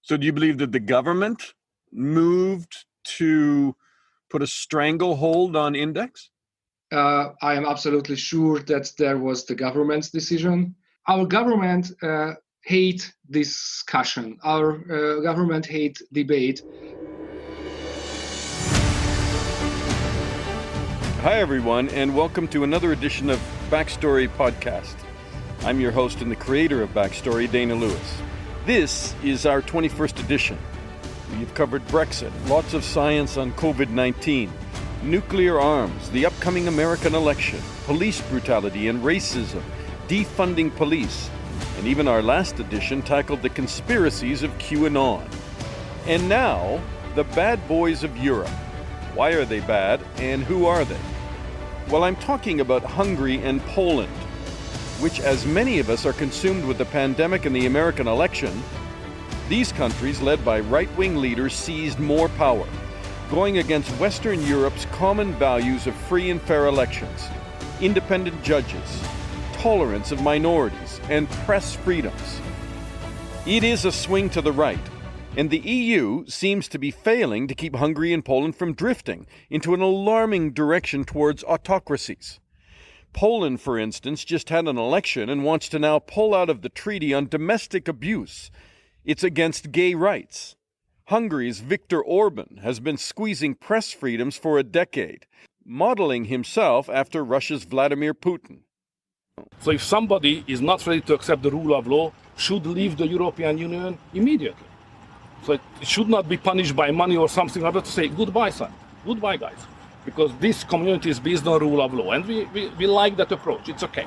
So do you believe that the government moved to put a stranglehold on Index? I am absolutely sure that there was the government's decision. Our government hate discussion. Our government hate debate. Hi, everyone, and welcome to another edition of Backstory Podcast. I'm your host and the creator of Backstory, Dana Lewis. This is our 21st edition. We've covered Brexit, lots of science on COVID-19, nuclear arms, the upcoming American election, police brutality and racism, defunding police, and even our last edition tackled the conspiracies of QAnon. And now, the bad boys of Europe. Why are they bad, and who are they? Well, I'm talking about Hungary and Poland, which, as many of us are consumed with the pandemic and the American election, these countries, led by right-wing leaders, seized more power, going against Western Europe's common values of free and fair elections, independent judges, tolerance of minorities, and press freedoms. It is a swing to the right, and the EU seems to be failing to keep Hungary and Poland from drifting into an alarming direction towards autocracies. Poland, for instance, just had an election and wants to now pull out of the treaty on domestic abuse. It's against gay rights. Hungary's Viktor Orban has been squeezing press freedoms for a decade, modeling himself after Russia's Vladimir Putin. So if somebody is not ready to accept the rule of law, should leave the European Union immediately. So it should not be punished by money or something other to say, goodbye, son. Goodbye, guys. Because this community is based on rule of law, and we like that approach. It's okay.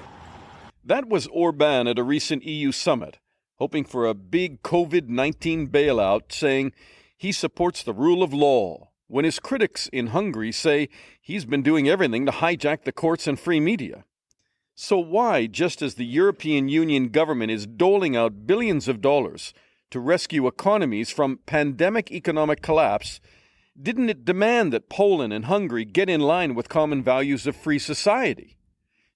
That was Orban at a recent EU summit, hoping for a big COVID-19 bailout, saying he supports the rule of law, when his critics in Hungary say he's been doing everything to hijack the courts and free media. So why, just as the European Union government is doling out billions of dollars to rescue economies from pandemic economic collapse, didn't it demand that Poland and Hungary get in line with common values of free society?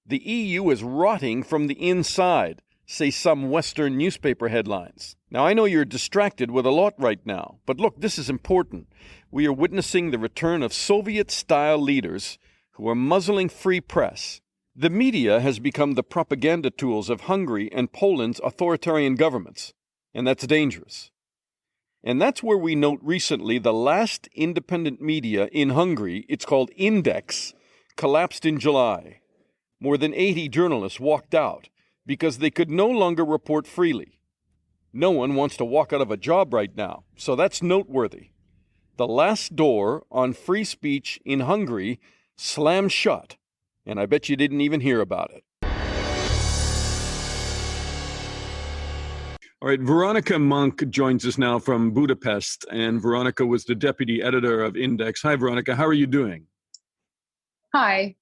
The EU is rotting from the inside, say some Western newspaper headlines. Now, I know you're distracted with a lot right now, but look, this is important. We are witnessing the return of Soviet-style leaders who are muzzling free press. The media has become the propaganda tools of Hungary and Poland's authoritarian governments, and that's dangerous. And that's where we note recently the last independent media in Hungary, it's called Index, collapsed in July. More than 80 journalists walked out because they could no longer report freely. No one wants to walk out of a job right now, so that's noteworthy. The last door on free speech in Hungary slammed shut, and I bet you didn't even hear about it. All right, Veronika Monk joins us now from Budapest, and Veronika was the deputy editor of Index. Hi, Veronika, how are you doing? Hi.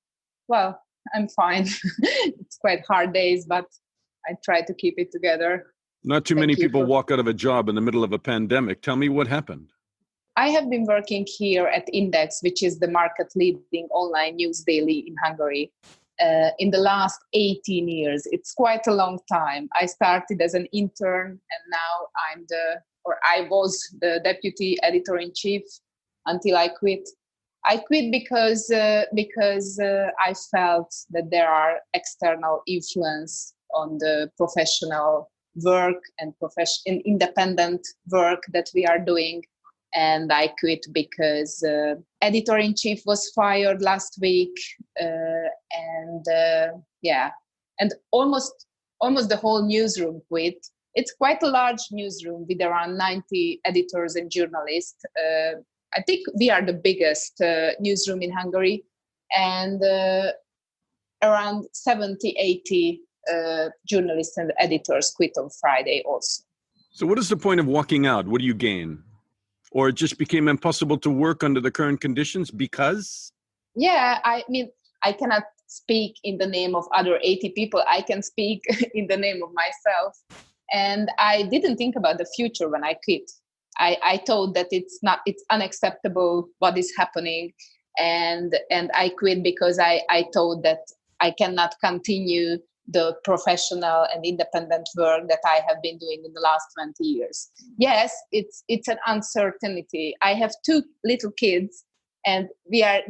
Well, I'm fine. It's quite hard days, but I try to keep it together. Not too many people walk out of a job in the middle of a pandemic. Tell me what happened. I have been working here at Index, which is the market-leading online news daily in Hungary, in the last 18 years. It's quite a long time. I started as an intern, and now I was the deputy editor-in-chief until I quit. I quit because I felt that there are external influence on the professional work and independent work that we are doing. And I quit because editor-in-chief was fired last week, and almost the whole newsroom quit. It's quite a large newsroom with around 90 editors and journalists. I think we are the biggest newsroom in Hungary, and around 70, 80 journalists and editors quit on Friday also. So what is the point of walking out? What do you gain? Or it just became impossible to work under the current conditions because? Yeah, I mean, I cannot speak in the name of other 80 people. I can speak in the name of myself. And I didn't think about the future when I quit. I thought that it's unacceptable what is happening. And I quit because I thought that I cannot continue the professional and independent work that I have been doing in the last 20 years. Yes, it's an uncertainty. I have two little kids, and we are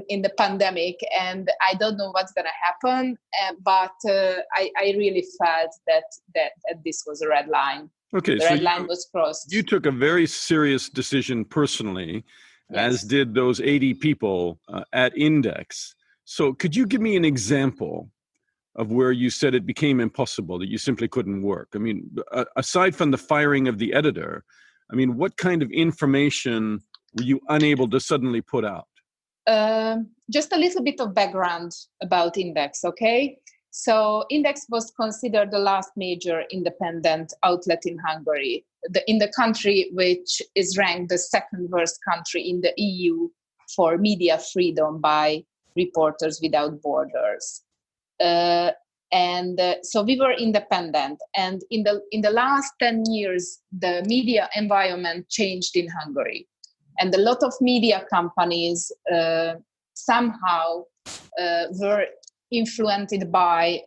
in the pandemic, and I don't know what's going to happen. But I really felt that this was a red line. Okay, the red line was crossed. You took a very serious decision personally, as did those 80 people at Index. So could you give me an example of where you said it became impossible, that you simply couldn't work? I mean, aside from the firing of the editor, I mean, what kind of information were you unable to suddenly put out? Just a little bit of background about Index, okay? So Index was considered the last major independent outlet in Hungary, in the country which is ranked the second worst country in the EU for media freedom by Reporters Without Borders. So we were independent, and in the last 10 years, the media environment changed in Hungary, and a lot of media companies somehow were influenced by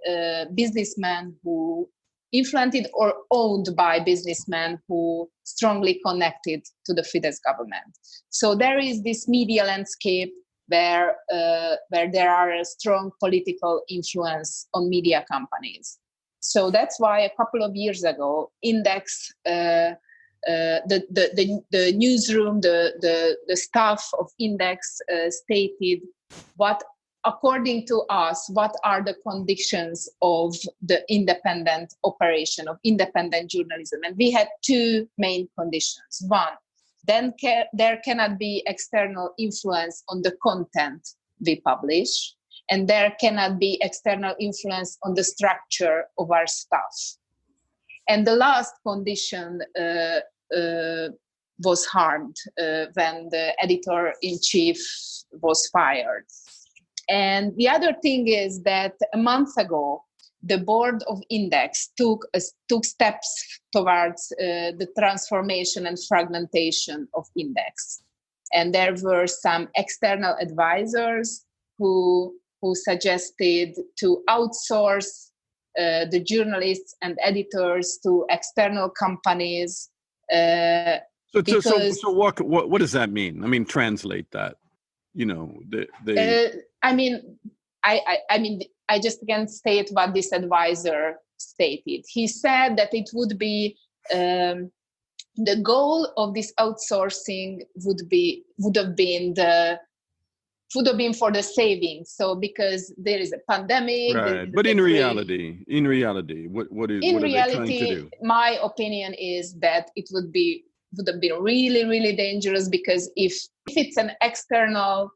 businessmen who influenced or owned by businessmen who strongly connected to the Fidesz government. So there is this media landscape where there are a strong political influence on media companies. So that's why a couple of years ago, Index, the newsroom, the staff of Index stated according to us, what are the conditions of the independent operation, of independent journalism? And we had two main conditions. One, then there cannot be external influence on the content we publish, and there cannot be external influence on the structure of our staff. And the last condition was harmed when the editor-in-chief was fired. And the other thing is that a month ago, the board of Index took steps towards the transformation and fragmentation of Index. And there were some external advisors who suggested to outsource the journalists and editors to external companies. What does that mean? I mean, translate that. You know, I just can't state what this advisor stated. He said that it would be the goal of this outsourcing would have been for the savings. So because there is a pandemic, right? But in reality, what are they trying to do? My opinion is that it would have been really, really dangerous, because if it's an external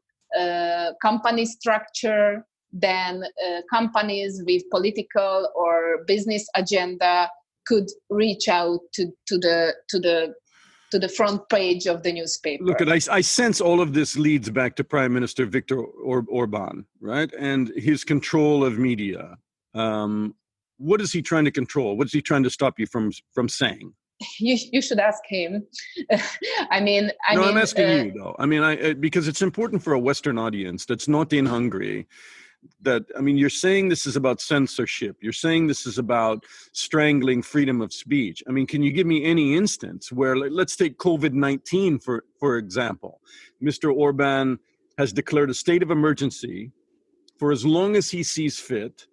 company structure, then companies with political or business agenda could reach out to the front page of the newspaper. Look, I sense all of this leads back to Prime Minister Viktor Orban, right? And his control of media. What is he trying to control? What is he trying to stop you from saying? You should ask him. I'm asking you though. I mean, because it's important for a Western audience that's not in Hungary. You're saying this is about censorship. You're saying this is about strangling freedom of speech. I mean, can you give me any instance where, let's take COVID-19 for example. Mr. Orban has declared a state of emergency for as long as he sees fit,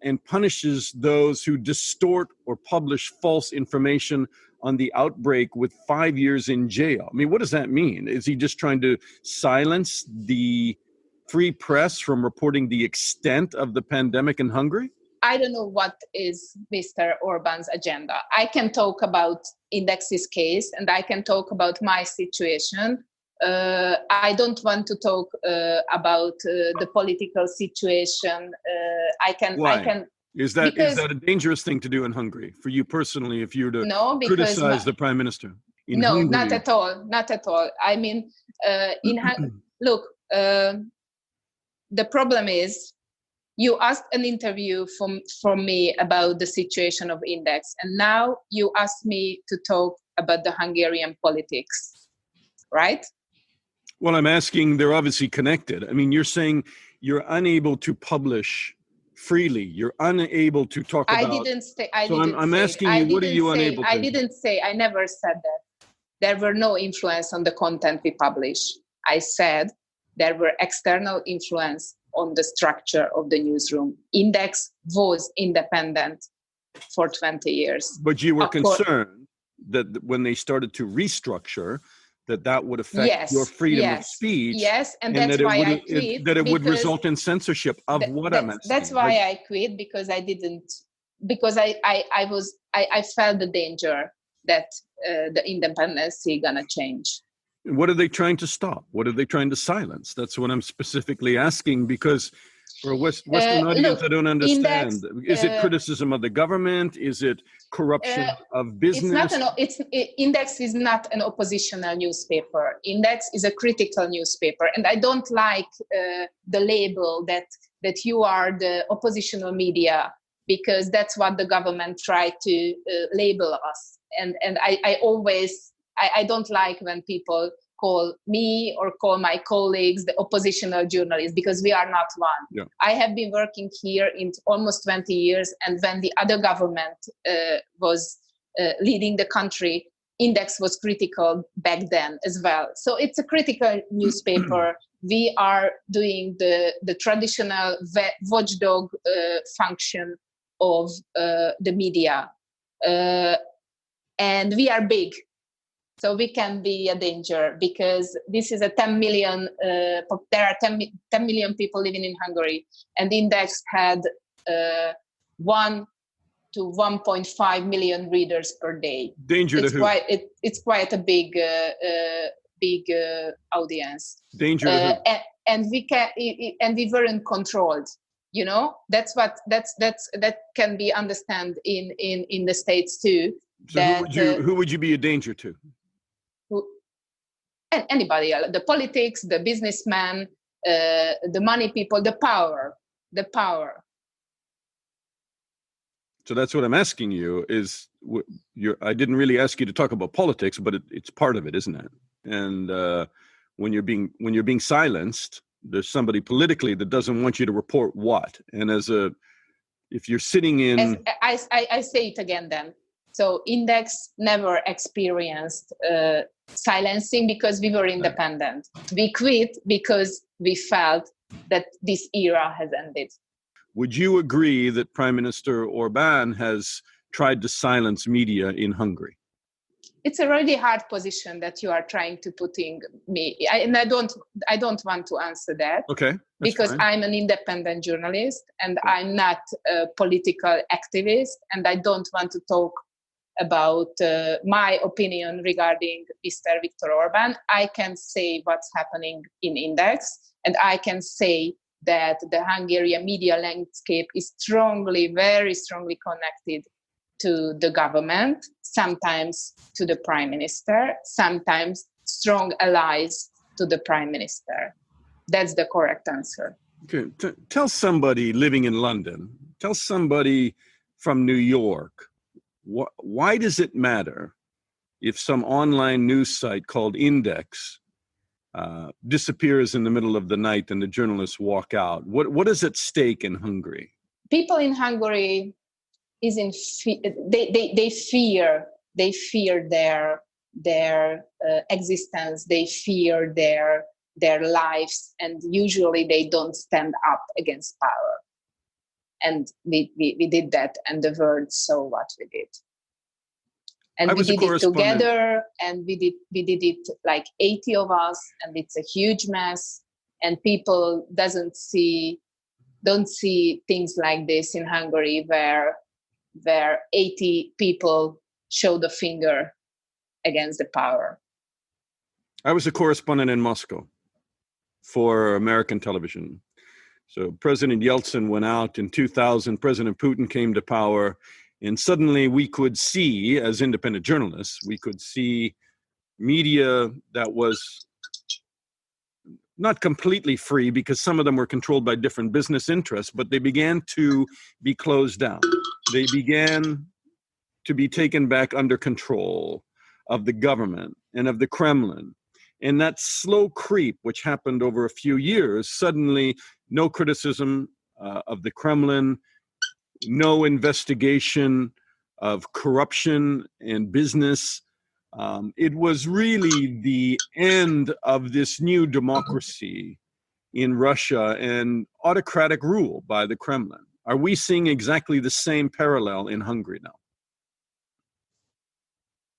and punishes those who distort or publish false information on the outbreak with 5 years in jail. I mean, what does that mean? Is he just trying to silence the free press from reporting the extent of the pandemic in Hungary? I don't know what is Mr. Orban's agenda. I can talk about Index's case, and I can talk about my situation. I don't want to talk about the political situation. Why? Is that a dangerous thing to do in Hungary for you personally, if you were to criticize the prime minister? No, not at all. Not at all. I mean, look, the problem is, you asked an interview from me about the situation of Index, and now you ask me to talk about the Hungarian politics, right? Well, I'm asking, they're obviously connected. I mean, you're saying you're unable to publish freely. You're unable to talk about. I'm asking you, what are you unable to? I didn't say. I never said that. There were no influence on the content we publish. I said there were external influence on the structure of the newsroom. Index was independent for 20 years. But you were concerned that when they started to restructure, that would affect your freedom of speech. Yes, and that's why I quit. That it would result in censorship of what I'm asking. That's why I quit, because I felt the danger that the independence is gonna change. What are they trying to stop? What are they trying to silence? That's what I'm specifically asking, because for a Western audience, I don't understand. Is it criticism of the government? Is it corruption of business? Index is not an oppositional newspaper. Index is a critical newspaper, and I don't like the label that you are the oppositional media, because that's what the government tried to label us. And I don't like when people call me or call my colleagues the oppositional journalists, because we are not one. Yeah. I have been working here in almost 20 years, and when the other government was leading the country, Index was critical back then as well. So it's a critical newspaper. We are doing the traditional watchdog function of the media. And we are big. So we can be a danger, because this is a 10 million, there are 10 million people living in Hungary, and Index had 1 to 1.5 million readers per day. Danger to who? It's quite a big audience. Danger to who? And we weren't controlled. You know, that can be understand in the States too. So who would you be a danger to? Anybody else, the politics, the businessmen, the money people, the power. So that's what I'm asking you is, I didn't really ask you to talk about politics, but it's part of it, isn't it? And when you're being silenced, there's somebody politically that doesn't want you to report what. And if you're sitting in... I say it again then. So Index never experienced silencing, because we were independent. We quit because we felt that this era has ended. Would you agree that Prime Minister Orbán has tried to silence media in Hungary? It's a really hard position that you are trying to put in me. I don't want to answer that. Okay. Because fine. I'm an independent journalist, and I'm not a political activist, and I don't want to talk about my opinion regarding Mr. Viktor Orbán. I can say what's happening in Index, and I can say that the Hungarian media landscape is very strongly connected to the government, sometimes to the prime minister, sometimes strong allies to the prime minister. That's the correct answer. Okay. Tell somebody living in London, tell somebody from New York, why does it matter if some online news site called Index disappears in the middle of the night and the journalists walk out? What is at stake in Hungary? People in Hungary they fear their existence. They fear their lives, and usually they don't stand up against power. And we did that, and the world saw what we did. And we did it together, and we did it like 80 of us, and it's a huge mess. And people don't see things like this in Hungary, where 80 people show the finger against the power. I was a correspondent in Moscow for American television. So President Yeltsin went out in 2000, President Putin came to power, and suddenly we could see, as independent journalists, we could see media that was not completely free, because some of them were controlled by different business interests, but they began to be closed down. They began to be taken back under control of the government and of the Kremlin. And that slow creep, which happened over a few years, suddenly no criticism of the Kremlin, no investigation of corruption and business. It was really the end of this new democracy in Russia and autocratic rule by the Kremlin. Are we seeing exactly the same parallel in Hungary now?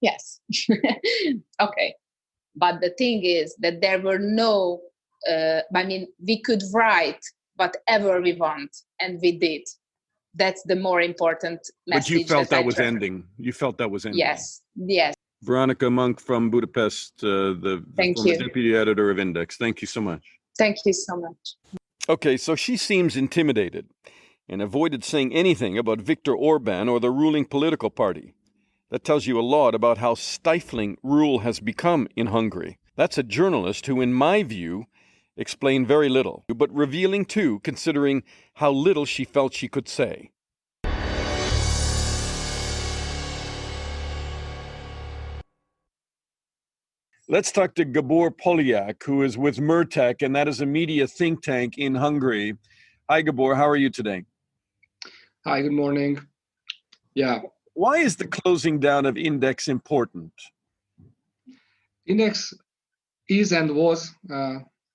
Yes. Okay. But the thing is that there were no, we could write whatever we want, and we did. That's the more important message. But you felt that was ending. You felt that was ending. Yes, yes. Veronika Monk from Budapest, the former deputy editor of Index. Thank you so much. Thank you so much. Okay, so she seems intimidated and avoided saying anything about Viktor Orban or the ruling political party. That tells you a lot about how stifling rule has become in Hungary. That's a journalist who, in my view, explained very little, but revealing too, considering how little she felt she could say. Let's talk to Gabor Polyak, who is with Mertek, and that is a media think tank in Hungary. Hi, Gabor. How are you today? Hi, good morning. Yeah. Why is the closing down of Index important? Index is and was,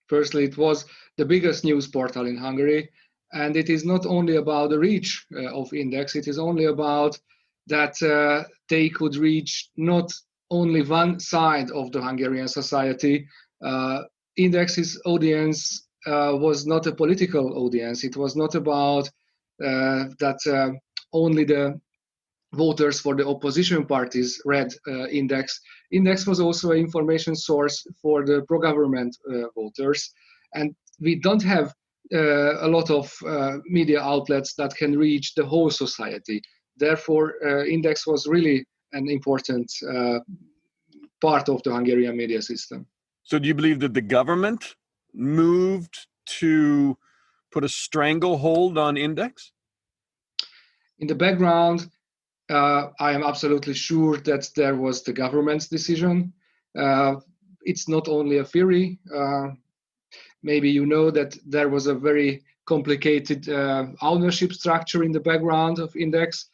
firstly, it was the biggest news portal in Hungary. And it is not only about the reach of Index, it is only about that they could reach not only one side of the Hungarian society. Index's audience was not a political audience. It was not about that only the voters for the opposition parties read Index. Index was also an information source for the pro-government voters. And we don't have a lot of media outlets that can reach the whole society. Therefore, Index was really an important part of the Hungarian media system. So do you believe that the government moved to put a stranglehold on Index? In the background, I am absolutely sure that there was the government's decision. It's not only a theory. Maybe you know that there was a very complicated ownership structure in the background of Index.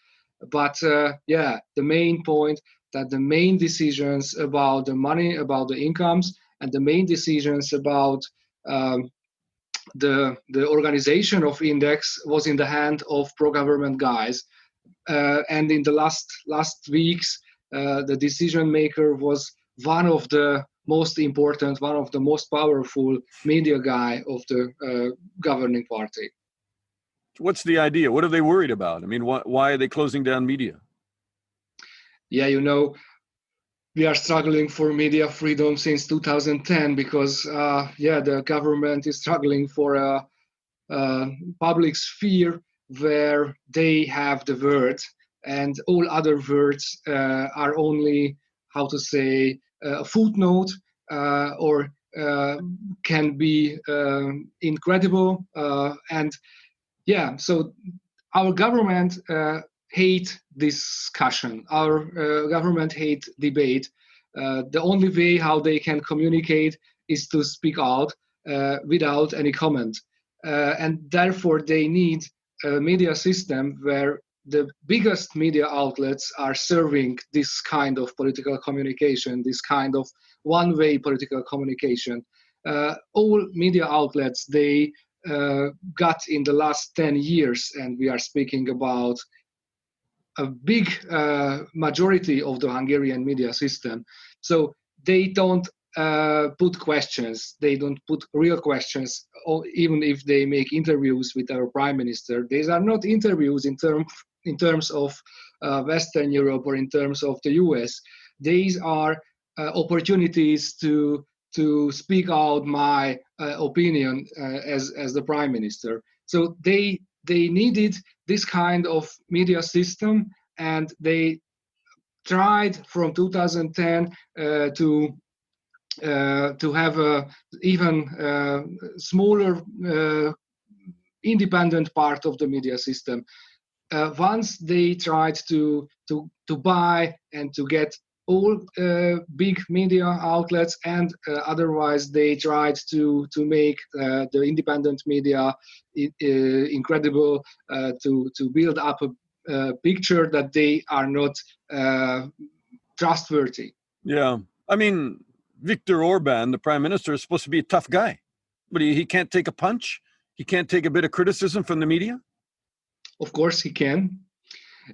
But the main point that the main decisions about the money, about the incomes, and the main decisions about the organization of Index was in the hand of pro-government guys. And in the last weeks, the decision maker was one of the most important, one of the most powerful media guy of the governing party. What's the idea? What are they worried about? I mean, why are they closing down media? Yeah, you know, we are struggling for media freedom since 2010 because, the government is struggling for a public sphere where they have the word, and all other words are only, how to say, a footnote or can be incredible. So our government hate discussion. Our government hate debate. The only way how they can communicate is to speak out without any comment. And therefore they need a media system where the biggest media outlets are serving this kind of political communication, this kind of one-way political communication. All media outlets, they got in the last 10 years, and we are speaking about a big majority of the Hungarian media system. So they don't put questions, they don't put real questions, even if they make interviews with our prime minister. These are not interviews in terms of Western Europe or in terms of the US. These are opportunities to speak out my opinion as the prime minister. So they needed this kind of media system, and they tried from 2010 to have a even smaller independent part of the media system. Once they tried to buy and to get all big media outlets, and otherwise they tried to make the independent media incredible, to build up a picture that they are not trustworthy. Yeah. I mean, Viktor Orban, the prime minister, is supposed to be a tough guy, but he can't take a punch. He can't take a bit of criticism from the media. Of course he can.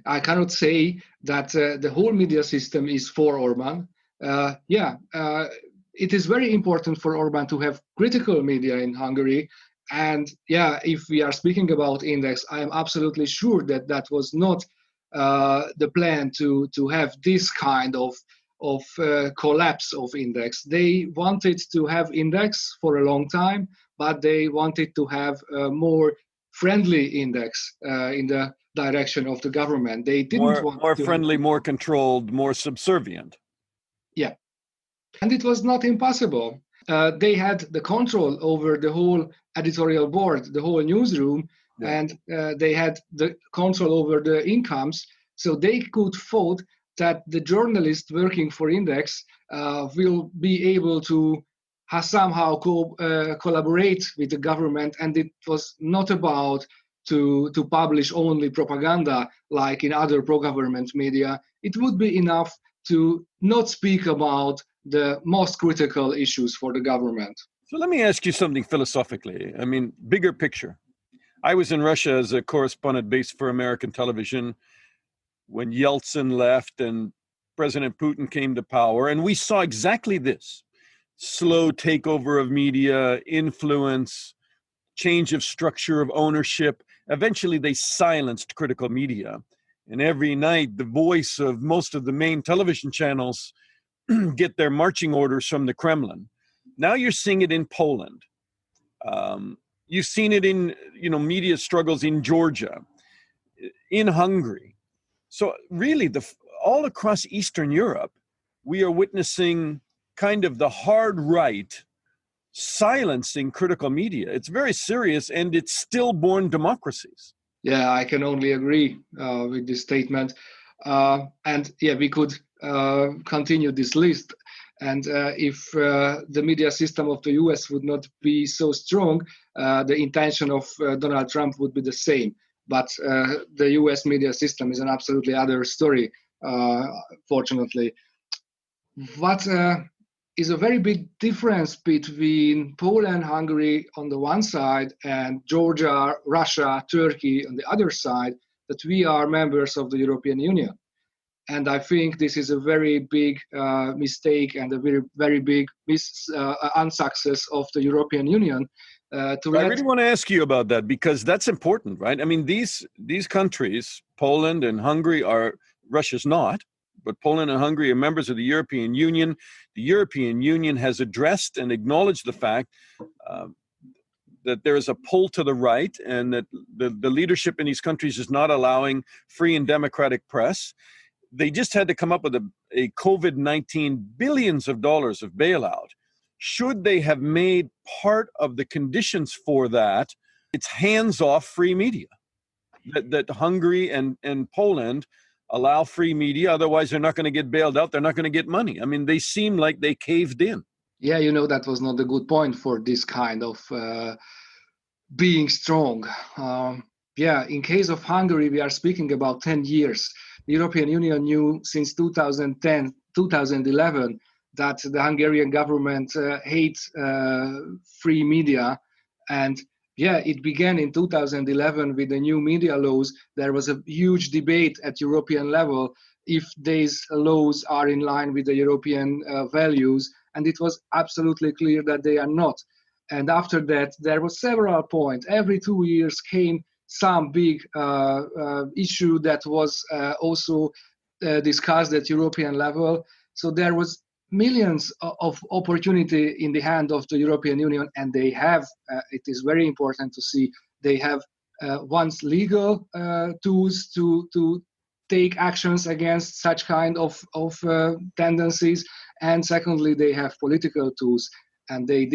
I cannot say that the whole media system is for Orban. It is very important for Orban to have critical media in Hungary. And if we are speaking about index, I am absolutely sure that that was not the plan to have this kind of collapse of index. They wanted to have index for a long time, but they wanted to have a more friendly index in the direction of the government. They didn't want more friendly, more controlled, more subservient. Yeah, and it was not impossible. They had the control over the whole editorial board, the whole newsroom, and they had the control over the incomes. So they could vote that the journalists working for Index will be able to somehow collaborate with the government, and it was not about to publish only propaganda like in other pro-government media. It would be enough to not speak about the most critical issues for the government. So let me ask you something philosophically. I mean, bigger picture. I was in Russia as a correspondent based for American television when Yeltsin left and President Putin came to power, and we saw exactly this: slow takeover of media, influence, change of structure of ownership. Eventually, they silenced critical media. And every night, the voice of most of the main television channels get their marching orders from the Kremlin. Now you're seeing it in Poland. You've seen it in, media struggles in Georgia, in Hungary. So really, all across Eastern Europe, we are witnessing kind of the hard right silencing critical media. It's very serious, and it's stillborn democracies. Yeah, I can only agree with this statement. We could continue this list. And if the media system of the US would not be so strong, the intention of Donald Trump would be the same. But the US media system is an absolutely other story, fortunately. What is a very big difference between Poland, Hungary on the one side, and Georgia, Russia, Turkey on the other side, that we are members of the European Union. And I think this is a very big mistake and a very, very big unsuccess of the European Union. I really want to ask you about that, because that's important, right? I mean, these countries, Poland and Hungary, Russia's not, but Poland and Hungary are members of the European Union. The European Union has addressed and acknowledged the fact that there is a pull to the right, and that the leadership in these countries is not allowing free and democratic press. They just had to come up with a COVID-19 billions of dollars of bailout. Should they have made part of the conditions for that, it's hands-off free media, that Hungary and Poland allow free media, otherwise they're not going to get bailed out, they're not going to get money. I mean, they seem like they caved in. Yeah, that was not a good point for this kind of being strong. In case of Hungary, we are speaking about 10 years. The European Union knew since 2010, 2011, that the Hungarian government hates free media. And it began in 2011 with the new media laws. There was a huge debate at European level if these laws are in line with the European values. And it was absolutely clear that they are not. And after that, there were several points. Every 2 years came some big issue that was also discussed at European level. So there was millions of opportunity in the hand of the European Union, and they have, it is very important to see, they have once legal tools to take actions against such kind of tendencies, and secondly, they have political tools, and they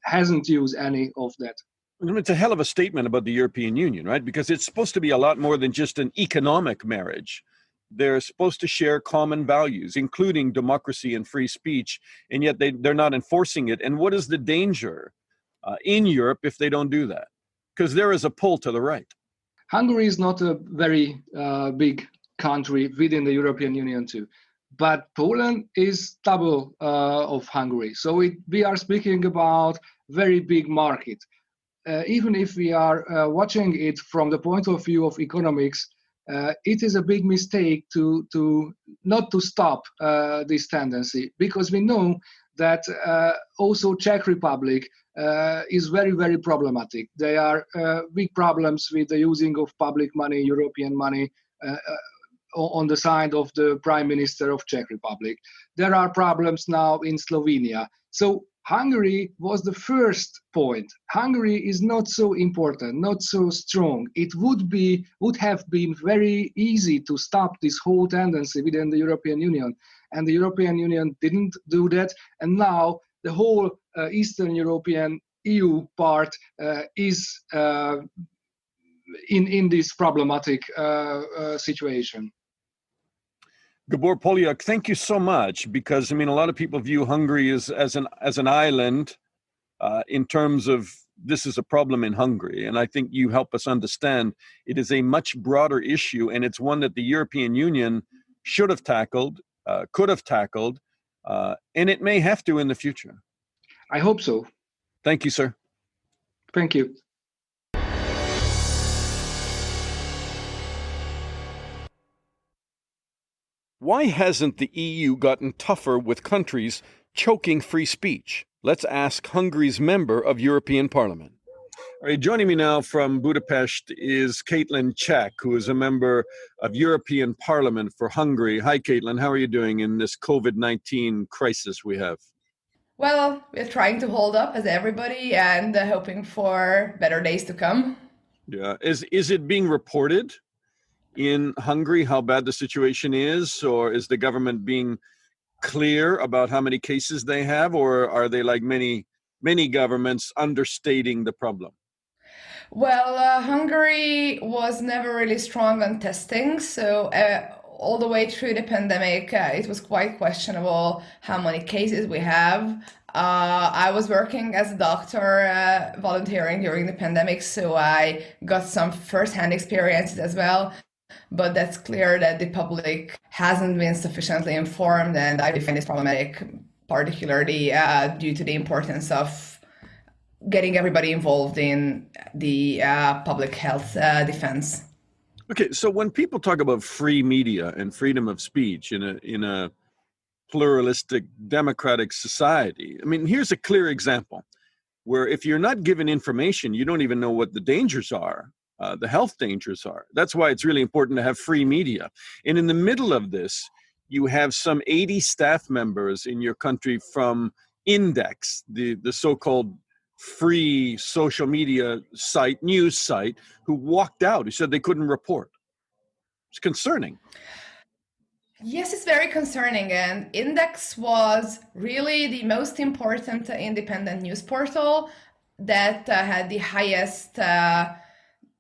hasn't used any of that. It's a hell of a statement about the European Union, right? Because it's supposed to be a lot more than just an economic marriage. They're supposed to share common values, including democracy and free speech, and yet they're not enforcing it. And what is the danger in Europe if they don't do that? Because there is a pull to the right. Hungary is not a very big country within the European Union too, but Poland is double of Hungary. So we are speaking about very big market. Even if we are watching it from the point of view of economics, it is a big mistake to not to stop this tendency, because we know that also Czech Republic is very, very problematic. There are big problems with the using of public money, European money, on the side of the Prime Minister of Czech Republic. There are problems now in Slovenia. So Hungary was the first point. Hungary is not so important, not so strong. It would have been very easy to stop this whole tendency within the European Union. And the European Union didn't do that. And now the whole Eastern European EU part is in this problematic situation. Gabor, Polyak, thank you so much, because I mean, a lot of people view Hungary as an island in terms of this is a problem in Hungary. And I think you help us understand it is a much broader issue, and it's one that the European Union should have tackled, could have tackled, and it may have to in the future. I hope so. Thank you, sir. Thank you. Why hasn't the EU gotten tougher with countries choking free speech? Let's ask Hungary's member of European Parliament. All right, joining me now from Budapest is Katalin, Czech, who is a member of European Parliament for Hungary. Hi, Katalin. How are you doing in this COVID-19 crisis we have? Well, we're trying to hold up as everybody and hoping for better days to come. Yeah. Is it being reported in Hungary how bad the situation is, or is the government being clear about how many cases they have, or are they, like many governments, understating the problem? Well, Hungary was never really strong on testing, so all the way through the pandemic, it was quite questionable how many cases we have. I was working as a doctor, volunteering during the pandemic, so I got some first-hand experiences as well. But that's clear that the public hasn't been sufficiently informed, and I find this problematic, particularly due to the importance of getting everybody involved in the public health defense. Okay, so when people talk about free media and freedom of speech in a pluralistic, democratic society, I mean, here's a clear example where if you're not given information, you don't even know what the dangers are. The health dangers are. That's why it's really important to have free media. And in the middle of this, you have some 80 staff members in your country from Index, the so-called free social media site, news site, who walked out, who said they couldn't report. It's concerning. Yes, it's very concerning. And Index was really the most important independent news portal that had the highest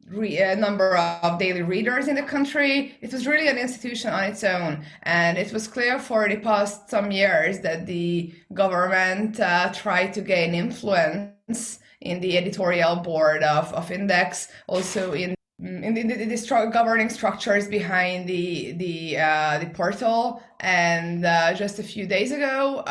number of daily readers in the country. It was really an institution on its own, and it was clear for the past some years that the government tried to gain influence in the editorial board of Index, also in the governing structures behind the portal. And just a few days ago,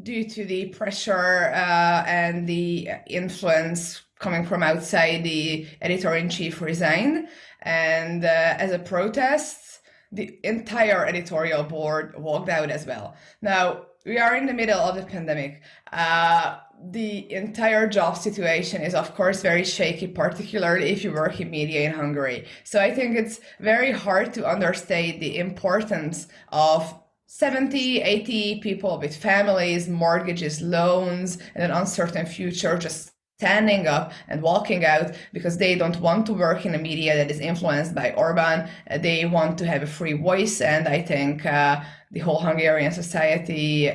due to the pressure and the influence coming from outside, the editor-in-chief resigned, and as a protest, the entire editorial board walked out as well. Now, we are in the middle of the pandemic. The entire job situation is, of course, very shaky, particularly if you work in media in Hungary. So I think it's very hard to understate the importance of 70, 80 people with families, mortgages, loans, and an uncertain future just standing up and walking out because they don't want to work in a media that is influenced by Orban. They want to have a free voice, and I think the whole Hungarian society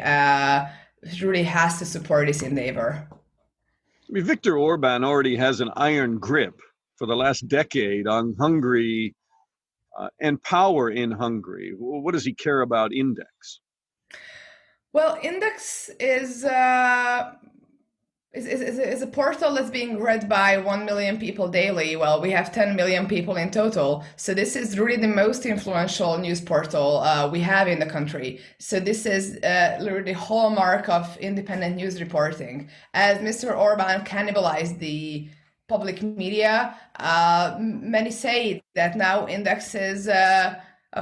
really has to support this endeavor. I mean, Viktor Orban already has an iron grip for the last decade on Hungary and power in Hungary? What does he care about Index? Well, Index is a portal that's being read by 1 million people daily. Well, we have 10 million people in total. So this is really the most influential news portal we have in the country. So this is literally the hallmark of independent news reporting. As Mr. Orban cannibalized the public media, many say that now Index is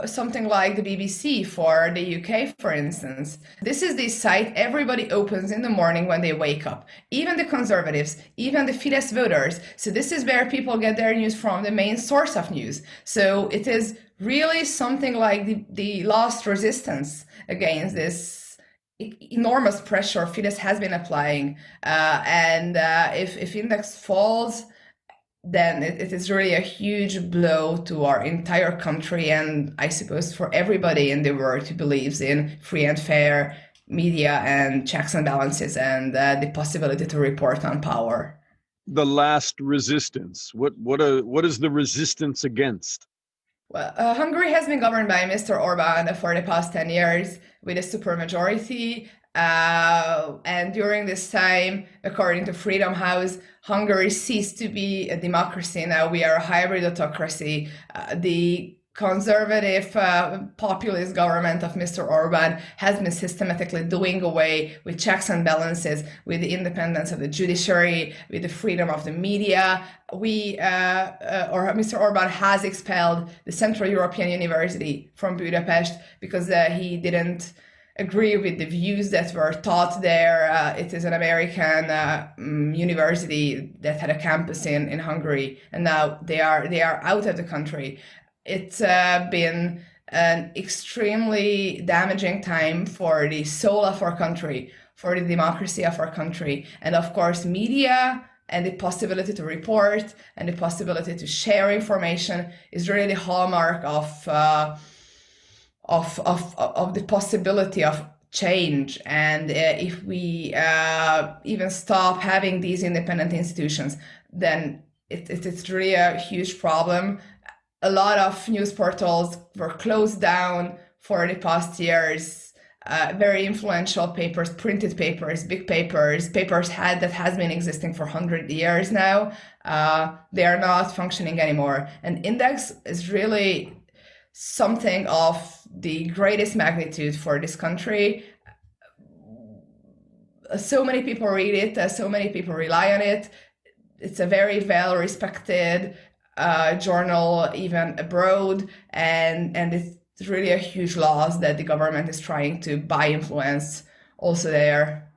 something like the BBC for the UK, for instance. This is the site everybody opens in the morning when they wake up, even the conservatives, even the Fidesz voters. So this is where people get their news from, the main source of news. So it is really something like the last resistance against this enormous pressure Fidesz has been applying. If Index falls, then it is really a huge blow to our entire country, and I suppose for everybody in the world who believes in free and fair media and checks and balances and the possibility to report on power. The last resistance. What is the resistance against? Well, Hungary has been governed by Mr. Orban for the past 10 years with a supermajority. And during this time, according to Freedom House, Hungary ceased to be a democracy. Now we are a hybrid autocracy. The conservative populist government of Mr. Orban has been systematically doing away with checks and balances, with the independence of the judiciary, with the freedom of the media. Mr. Orban has expelled the Central European University from Budapest because he didn't agree with the views that were taught there. It is an American university that had a campus in Hungary, and now they are out of the country. It's been an extremely damaging time for the soul of our country, for the democracy of our country, and of course media and the possibility to report and the possibility to share information is really the hallmark of the possibility of change. And if we even stop having these independent institutions, then it's really a huge problem. A lot of news portals were closed down for the past years. Very influential papers, printed papers, big papers that has been existing for 100 years now. They are not functioning anymore. And Index is really something of the greatest magnitude for this country. So many people read it, so many people rely on it. It's a very well-respected journal, even abroad, and it's really a huge loss that the government is trying to buy influence also there.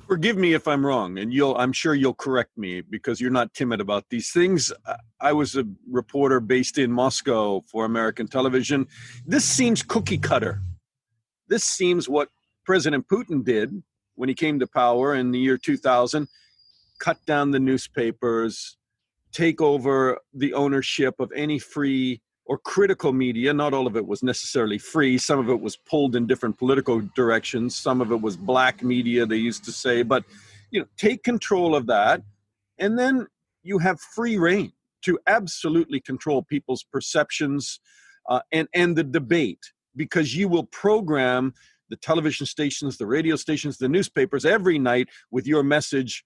Forgive me if I'm wrong, and I'm sure you'll correct me because you're not timid about these things. I was a reporter based in Moscow for American television. This seems cookie cutter. This seems what President Putin did when he came to power in the year 2000, cut down the newspapers, take over the ownership of any free or critical media. Not all of it was necessarily free. Some of it was pulled in different political directions. Some of it was black media, they used to say. But, take control of that. And then you have free reign to absolutely control people's perceptions and the debate, because you will program the television stations, the radio stations, the newspapers every night with your message,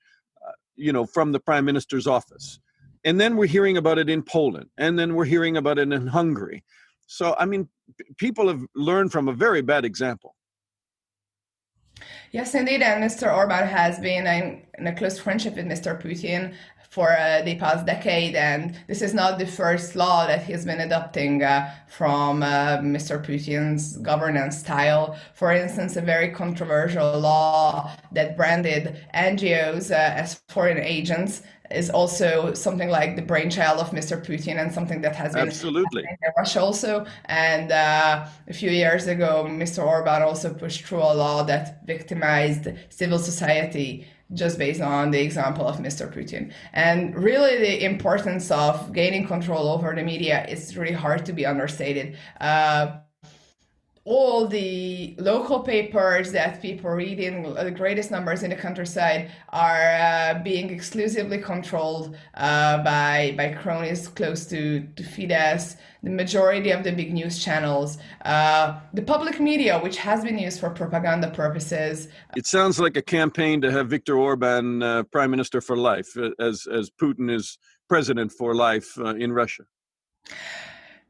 from the Prime Minister's office. And then we're hearing about it in Poland, and then we're hearing about it in Hungary. So, people have learned from a very bad example. Yes, indeed. And Mr. Orban has been in a close friendship with Mr. Putin for the past decade. And this is not the first law that he's been adopting from Mr. Putin's governance style. For instance, a very controversial law that branded NGOs as foreign agents is also something like the brainchild of Mr. Putin, and something that has been absolutely in Russia also. And a few years ago, Mr. Orban also pushed through a law that victimized civil society just based on the example of Mr. Putin. And really the importance of gaining control over the media is really hard to be understated. all the local papers that people read in the greatest numbers in the countryside are being exclusively controlled by cronies close to Fidesz. The majority of the big news channels, the public media, which has been used for propaganda purposes. It sounds like a campaign to have Viktor Orban prime minister for life, as Putin is president for life in Russia.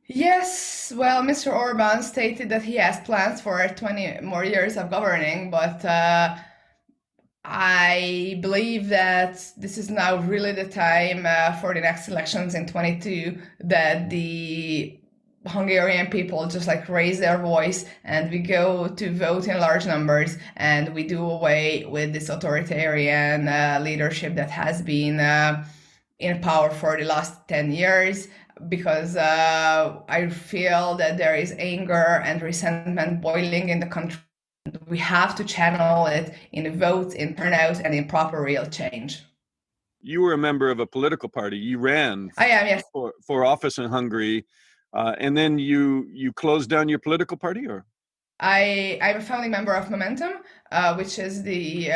Yes, well, Mr. Orban stated that he has plans for 20 more years of governing, but I believe that this is now really the time for the next elections in 22 that the Hungarian people just like raise their voice and we go to vote in large numbers and we do away with this authoritarian leadership that has been in power for the last 10 years. Because I feel that there is anger and resentment boiling in the country. We have to channel it in votes, in turnout, and in proper real change. You were a member of a political party. You ran I am, yes. for office in Hungary, and then you closed down your political party, or? I'm a founding member of Momentum, which is the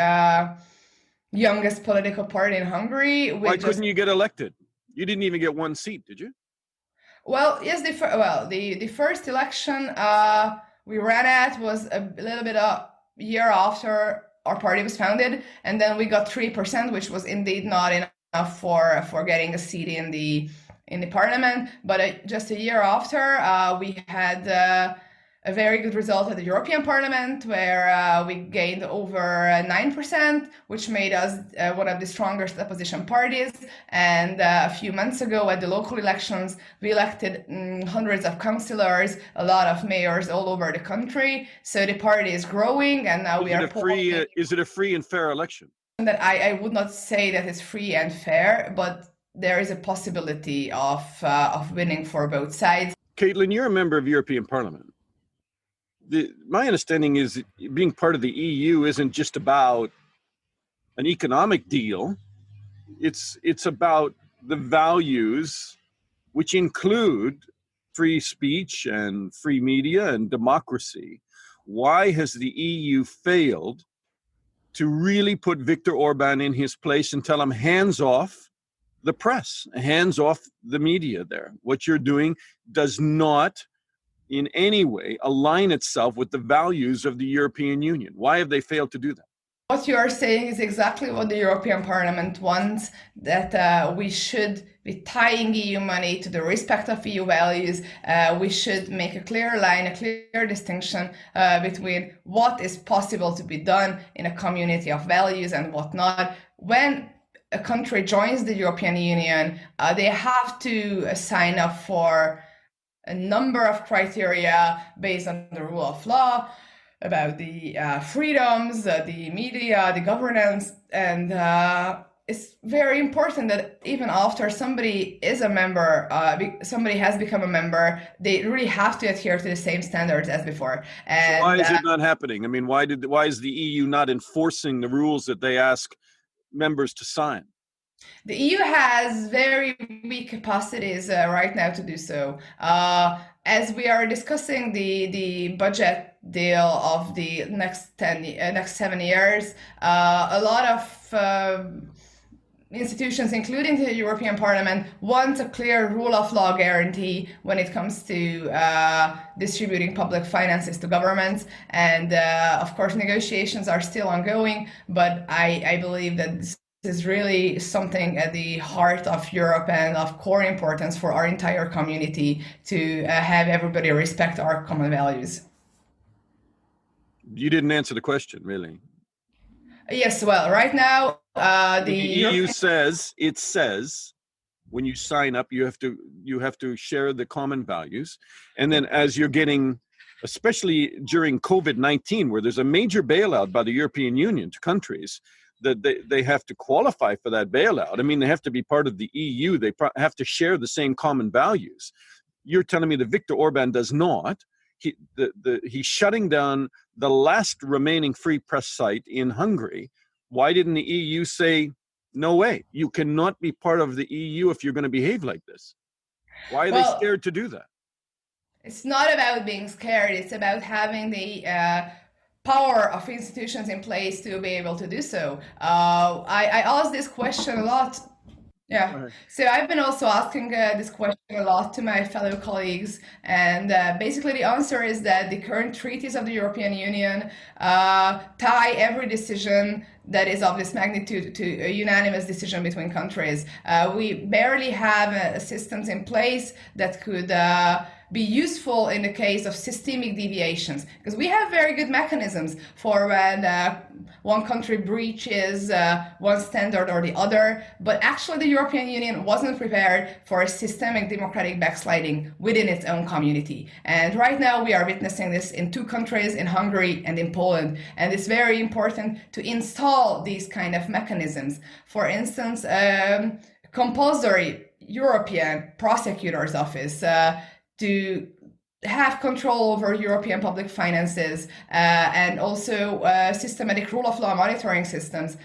youngest political party in Hungary. Why couldn't you get elected? You didn't even get one seat, did you? Well, yes, the first election we ran at was a little bit a year after our party was founded, and then we got 3%, which was indeed not enough for getting a seat in the parliament. But just a year after, we had a very good result at the European Parliament, where we gained over 9%, which made us one of the strongest opposition parties. And a few months ago at the local elections, we elected hundreds of councillors, a lot of mayors all over the country. So the party is growing, and now is it a free and fair election? That I would not say that it's free and fair, but there is a possibility of winning for both sides. Katalin, you're a member of European Parliament. My understanding is being part of the EU isn't just about an economic deal. It's about the values, which include free speech and free media and democracy. Why has the EU failed to really put Viktor Orban in his place and tell him hands off the press, hands off the media there? What you're doing does not in any way align itself with the values of the European Union. Why have they failed to do that? What you are saying is exactly what the European Parliament wants, that we should be tying EU money to the respect of EU values. We should make a clear line, a clear distinction between what is possible to be done in a community of values and what not. When a country joins the European Union, they have to sign up for a number of criteria based on the rule of law, about the freedoms, the media, the governance, and it's very important that even after somebody is a member, somebody has become a member, they really have to adhere to the same standards as before. And so why is it not happening? I mean, why is the EU not enforcing the rules that they ask members to sign? The EU has very weak capacities right now to do so. As we are discussing the budget deal of the next 7 years, a lot of institutions, including the European Parliament, want a clear rule of law guarantee when it comes to distributing public finances to governments. And of course, negotiations are still ongoing, but I believe that this is really something at the heart of Europe and of core importance for our entire community to have everybody respect our common values. You didn't answer the question, really. Yes, well, right now, the EU says when you sign up, you have to share the common values, and then as you're getting, especially during COVID-19, where there's a major bailout by the European Union to countries, that they have to qualify for that bailout. I mean, they have to be part of the EU. They have to share the same common values. You're telling me that Viktor Orban does not. He's shutting down the last remaining free press site in Hungary. Why didn't the EU say, no way, you cannot be part of the EU if you're going to behave like this? Why are they scared to do that? It's not about being scared. It's about having the power of institutions in place to be able to do so. I ask this question a lot. Yeah, so I've been also asking this question a lot to my fellow colleagues, and basically the answer is that the current treaties of the European Union tie every decision that is of this magnitude to a unanimous decision between countries. We barely have systems in place that could be useful in the case of systemic deviations, because we have very good mechanisms for when one country breaches one standard or the other, but actually the European Union wasn't prepared for a systemic democratic backsliding within its own community. And right now we are witnessing this in two countries, in Hungary and in Poland, and it's very important to install these kind of mechanisms. For instance, compulsory European prosecutor's office to have control over European public finances and also systematic rule of law monitoring systems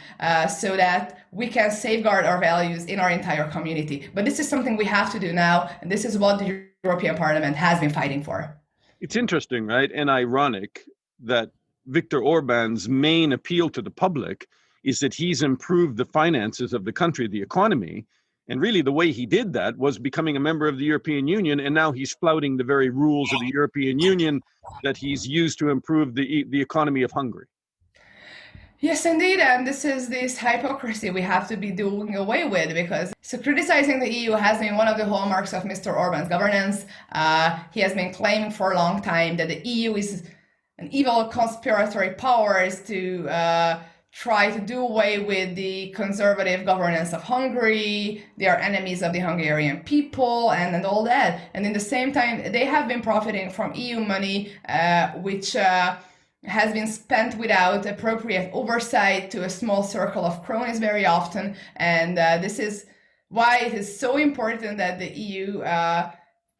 so that we can safeguard our values in our entire community. But this is something we have to do now, and this is what the European Parliament has been fighting for. It's interesting, right, and ironic that Viktor Orban's main appeal to the public is that he's improved the finances of the country, the economy. And really the way he did that was becoming a member of the European Union, and now he's flouting the very rules of the European Union that he's used to improve the economy of Hungary. Yes, indeed, and this is this hypocrisy we have to be doing away with, because so criticizing the EU has been one of the hallmarks of Mr. Orban's governance. He has been claiming for a long time that the EU is an evil conspiratory powers to try to do away with the conservative governance of Hungary. They are enemies of the Hungarian people and all that. And in the same time, they have been profiting from EU money, which has been spent without appropriate oversight to a small circle of cronies very often. And this is why it is so important that the EU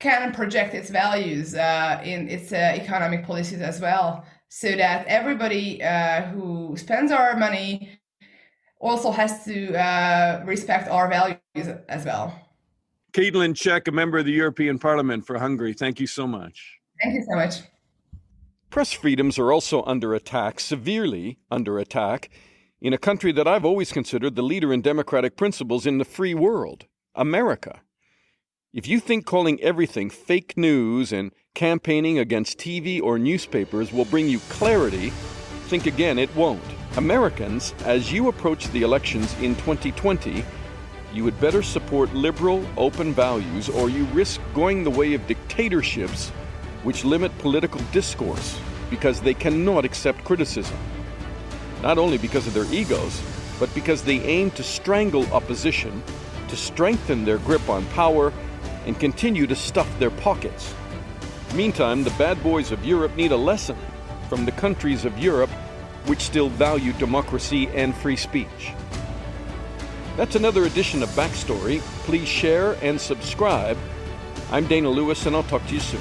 can project its values in its economic policies as well, so that everybody who spends our money also has to respect our values as well. Katalin, Czech, a member of the European Parliament for Hungary, thank you so much. Thank you so much. Press freedoms are also under attack, severely under attack, in a country that I've always considered the leader in democratic principles in the free world, America. If you think calling everything fake news and campaigning against TV or newspapers will bring you clarity, think again, it won't. Americans, as you approach the elections in 2020, you had better support liberal, open values, or you risk going the way of dictatorships which limit political discourse because they cannot accept criticism. Not only because of their egos, but because they aim to strangle opposition, to strengthen their grip on power, and continue to stuff their pockets. Meantime, the bad boys of Europe need a lesson from the countries of Europe which still value democracy and free speech. That's another edition of Backstory. Please share and subscribe. I'm Dana Lewis, and I'll talk to you soon.